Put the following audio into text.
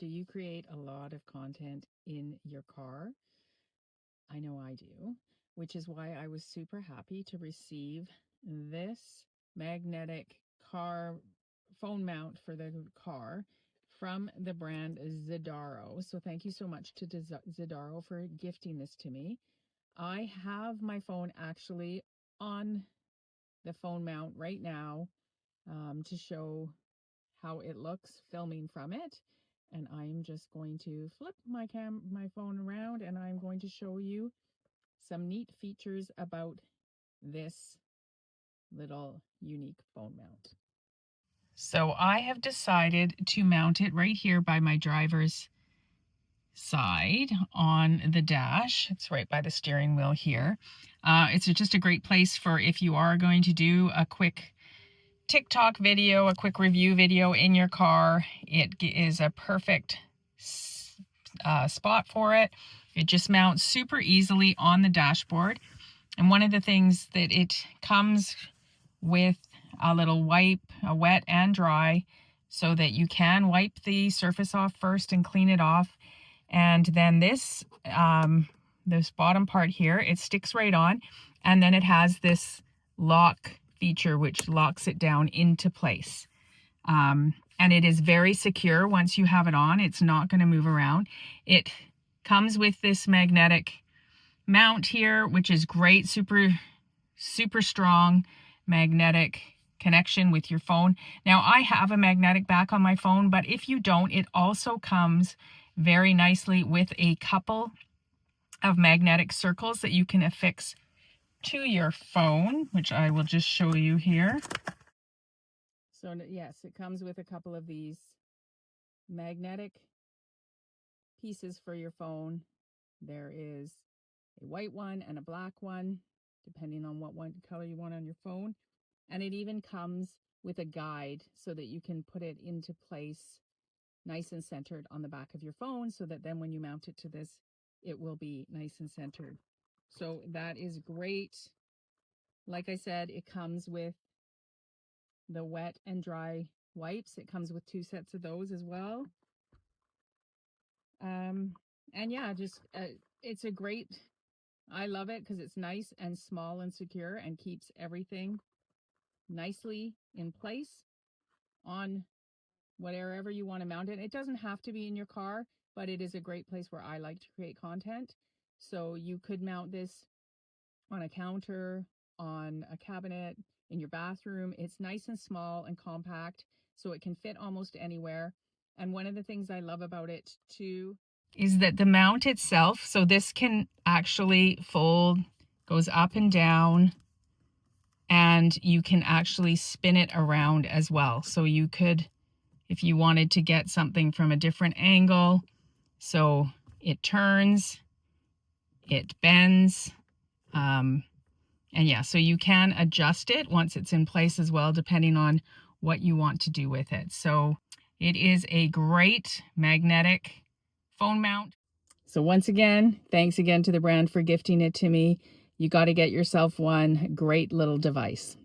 Do you create a lot of content in your car? I know I do, which is why I was super happy to receive this magnetic car phone mount for the car from the brand Zidaro. So thank you so much to Zidaro for gifting this to me. I have my phone actually on the phone mount right now to show how it looks filming from it. And I'm just going to flip my phone around and I'm going to show you some neat features about this little unique phone mount. So I have decided to mount it right here by my driver's side on the dash. It's right by the steering wheel here. It's just a great place for if you are going to do a quick TikTok video, a quick review video in your car. It is a perfect spot for it. It just mounts super easily on the dashboard. And one of the things that it comes with a little wipe, a wet and dry, so that you can wipe the surface off first and clean it off. And then this bottom part here, it sticks right on. And then it has this lock feature which locks it down into place. And it is very secure once you have it on. It's not going to move around. It comes with this magnetic mount here, which is great, super strong magnetic connection with your phone. Now I have a magnetic back on my phone, but if you don't, it also comes very nicely with a couple of magnetic circles that you can affix to your phone, which I will just show you here. So yes, it comes with a couple of these magnetic pieces for your phone. There is a white one and a black one, depending on what one color you want on your phone. And it even comes with a guide so that you can put it into place nice and centered on the back of your phone, so that then when you mount it to this, it will be nice and centered. So that is great. Like I said, it comes with the wet and dry wipes. It comes with 2 sets of those as well. And yeah, just it's a great, I love it because it's nice and small and secure and keeps everything nicely in place on wherever you want to mount it. It doesn't have to be in your car, but it is a great place where I like to create content. So you could mount this on a counter, on a cabinet, in your bathroom. It's nice and small and compact, so it can fit almost anywhere. And one of the things I love about it too is that the mount itself, so this can actually fold, goes up and down, and you can actually spin it around as well. So you could, if you wanted to get something from a different angle, so it turns, it bends, and yeah, so you can adjust it once it's in place as well, depending on what you want to do with it. So it is a great magnetic phone mount. So once again, thanks again to the brand for gifting it to me. You got to get yourself one. Great little device.